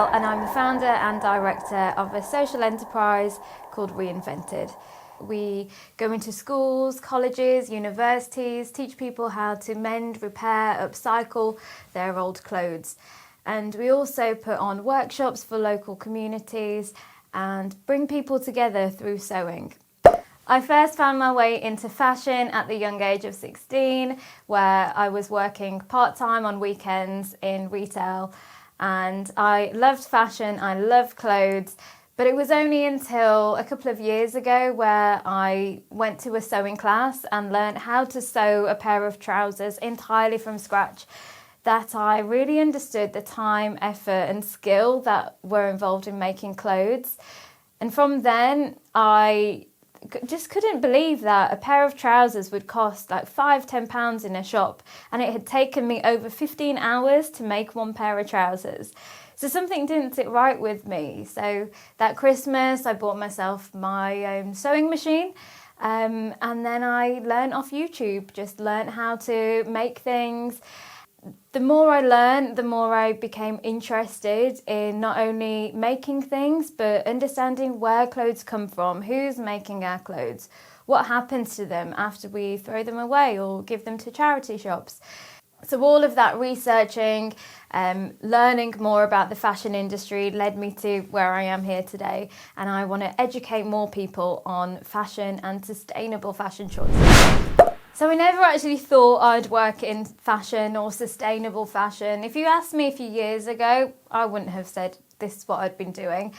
Patel and I'm the founder and director of a social enterprise called Reinvntd. We go into schools, colleges, universities, teach people how to mend, repair, upcycle their old clothes. And we also put on workshops for local communities and bring people together through sewing. I first found my way into fashion at the young age of 16, where I was working part-time on weekends in retail. And I loved fashion, I loved clothes, but it was only until a couple of years ago where I went to a sewing class and learned how to sew a pair of trousers entirely from scratch that I really understood the time, effort and skill that were involved in making clothes. And from then, I just couldn't believe that a pair of trousers would cost like £5–10 in a shop, and it had taken me over 15 hours to make one pair of trousers. So something didn't sit right with me. So that Christmas I bought myself my own sewing machine, and then I learned off YouTube, just learned how to make things. The more I learned, the more I became interested in not only making things, but understanding where clothes come from, who's making our clothes, what happens to them after we throw them away or give them to charity shops. So all of that researching, learning more about the fashion industry led me to where I am here today. And I want to educate more people on fashion and sustainable fashion choices. So I never actually thought I'd work in fashion or sustainable fashion. If you asked me a few years ago, I wouldn't have said this is what I'd been doing.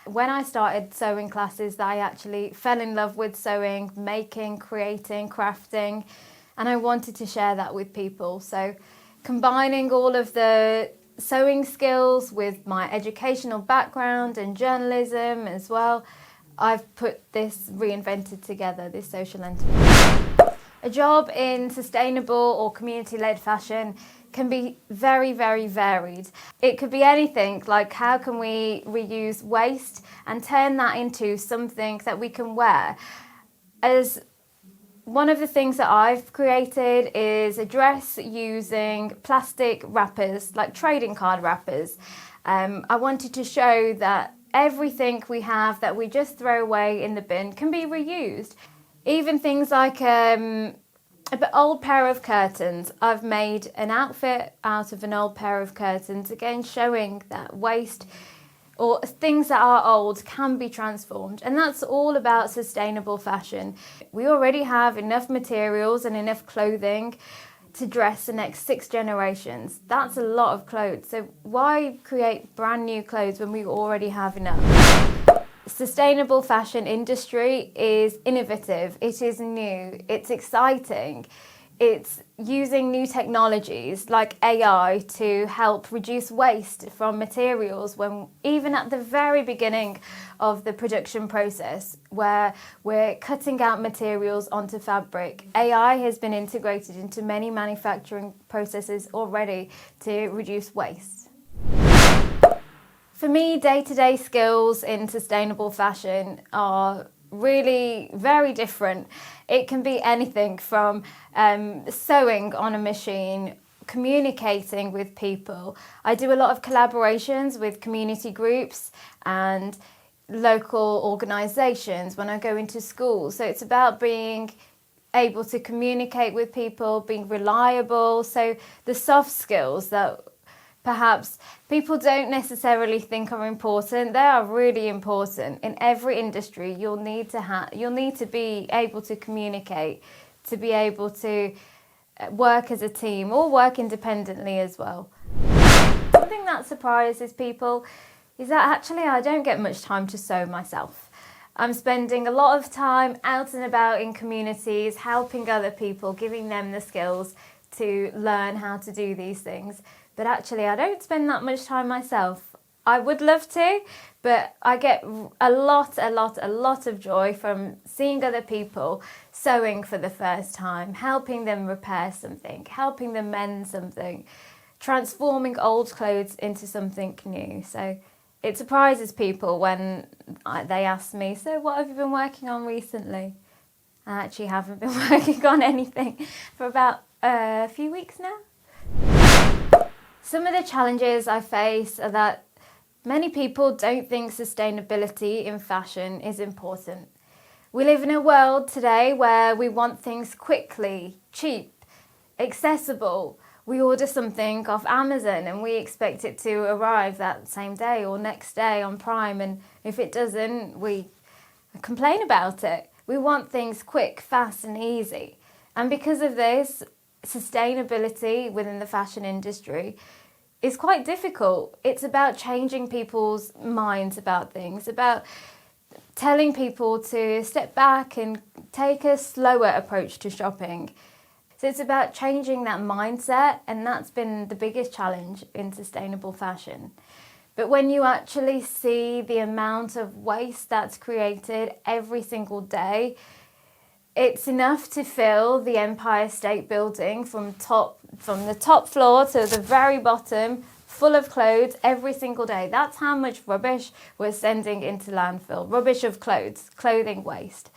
When I started sewing classes, I actually fell in love with sewing, making, creating, crafting, and I wanted to share that with people. So combining all of the sewing skills with my educational background and journalism as well, I've put this Reinvntd together, this social enterprise. A job in sustainable or community-led fashion can be very, very varied. It could be anything like how can we reuse waste and turn that into something that we can wear. As one of the things that I've created is a dress using plastic wrappers, like trading card wrappers. I wanted to show that everything we have that we just throw away in the bin can be reused. Even things like an old pair of curtains. I've made an outfit out of an old pair of curtains, again showing that waste or things that are old can be transformed. And that's all about sustainable fashion. We already have enough materials and enough clothing to dress the next 6 generations. That's a lot of clothes. So why create brand new clothes when we already have enough? Sustainable fashion industry is innovative, it is new, it's exciting. It's using new technologies like AI to help reduce waste from materials when even at the very beginning of the production process where we're cutting out materials onto fabric. AI has been integrated into many manufacturing processes already to reduce waste. For me, day-to-day skills in sustainable fashion are really very different. It can be anything from sewing on a machine, communicating with people. I do a lot of collaborations with community groups and local organisations when I go into schools. So it's about being able to communicate with people, being reliable. So the soft skills that perhaps people don't necessarily think are important, they are really important. In every industry, you'll need to be able to communicate, to be able to work as a team or work independently as well. Something that surprises people is that actually I don't get much time to sew myself. I'm spending a lot of time out and about in communities, helping other people, giving them the skills to learn how to do these things. But actually, I don't spend that much time myself. I would love to, but I get a lot of joy from seeing other people sewing for the first time, helping them repair something, helping them mend something, transforming old clothes into something new. So it surprises people when they ask me, so what have you been working on recently? I actually haven't been working on anything for about a few weeks now. Some of the challenges I face are that Many people don't think sustainability in fashion is important. We live in a world today where we want things quickly, cheap, accessible. We order something off Amazon and we expect it to arrive that same day or next day on Prime, and if it doesn't, we complain about it. We want things quick, fast and easy. And because of this, sustainability within the fashion industry is quite difficult. It's about changing people's minds about things, about telling people to step back and take a slower approach to shopping. So it's about changing that mindset, and that's been the biggest challenge in sustainable fashion. But when you actually see the amount of waste that's created every single day, it's enough to fill the Empire State Building from the top floor to the very bottom, full of clothes every single day. That's how much rubbish we're sending into landfill. Rubbish of clothes, clothing waste.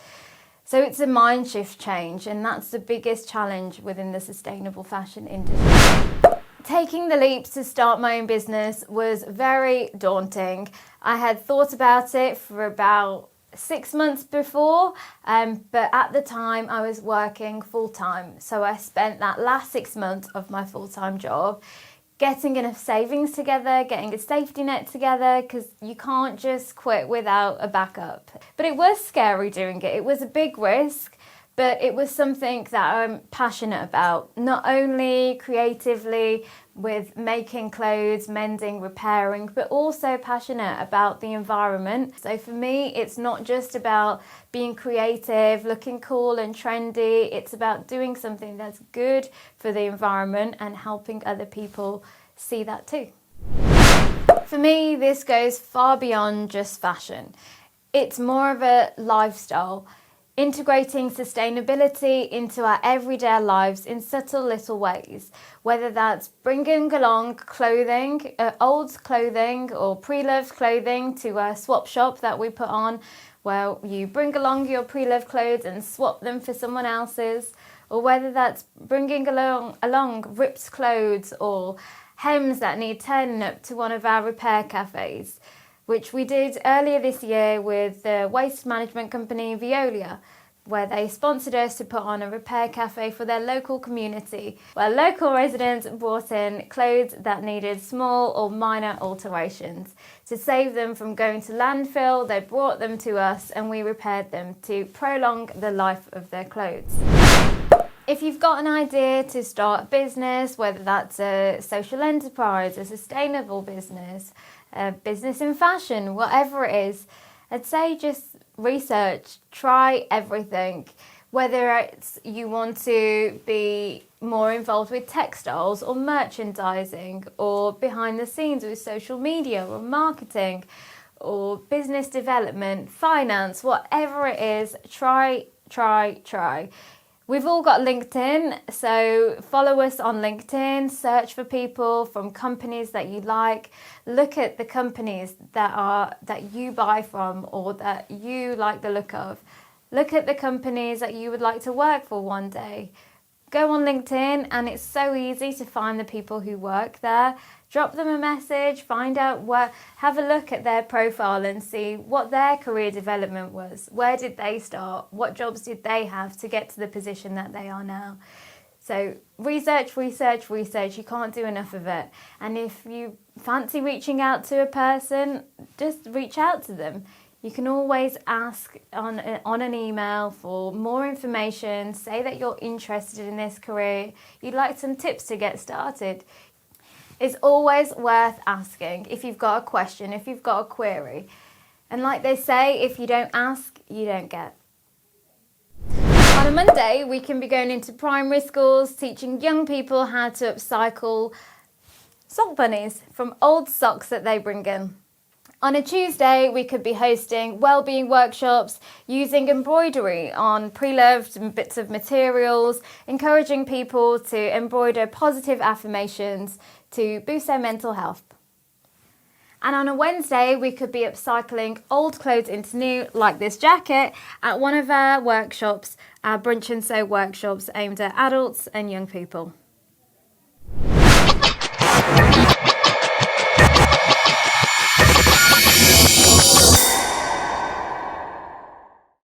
So it's a mind shift change, and that's the biggest challenge within the sustainable fashion industry. Taking the leap to start my own business was very daunting. I had thought about it for about 6 months before, but at the time I was working full-time. So I spent that last 6 months of my full-time job getting enough savings together, getting a safety net together, because you can't just quit without a backup. But it was scary doing it. It was a big risk, but it was something that I'm passionate about, not only creatively with making clothes, mending, repairing, but also passionate about the environment. So for me, it's not just about being creative, looking cool and trendy. It's about doing something that's good for the environment and helping other people see that too. For me, this goes far beyond just fashion. It's more of a lifestyle. Integrating sustainability into our everyday lives in subtle little ways, whether that's bringing along clothing, old clothing or pre-loved clothing to a swap shop that we put on, where you bring along your pre-loved clothes and swap them for someone else's, or whether that's bringing along ripped clothes or hems that need turning up to one of our repair cafes, which we did earlier this year with the waste management company Veolia, where they sponsored us to put on a repair cafe for their local community, where local residents brought in clothes that needed small or minor alterations. To save them from going to landfill, they brought them to us and we repaired them to prolong the life of their clothes. If you've got an idea to start a business, whether that's a social enterprise, a sustainable business, a business in fashion, whatever it is, I'd say just research, try everything. Whether it's you want to be more involved with textiles or merchandising or behind the scenes with social media or marketing or business development, finance, whatever it is, try. We've all got LinkedIn, so follow us on LinkedIn, search for people from companies that you like, look at the companies that you buy from or that you like the look of. Look at the companies that you would like to work for one day. Go on LinkedIn and it's so easy to find the people who work there. Drop them a message, find out have a look at their profile and see what their career development was. Where did they start? What jobs did they have to get to the position that they are now? So research. You can't do enough of it. And if you fancy reaching out to a person, just reach out to them. You can always ask on an email for more information, say that you're interested in this career, you'd like some tips to get started. It's always worth asking if you've got a question, if you've got a query. And like they say, if you don't ask, you don't get. On a Monday, we can be going into primary schools, teaching young people how to upcycle sock bunnies from old socks that they bring in. On a Tuesday, we could be hosting wellbeing workshops, using embroidery on pre-loved bits of materials, encouraging people to embroider positive affirmations to boost their mental health. And on a Wednesday, we could be upcycling old clothes into new, like this jacket, at one of our workshops, our brunch and sew workshops aimed at adults and young people.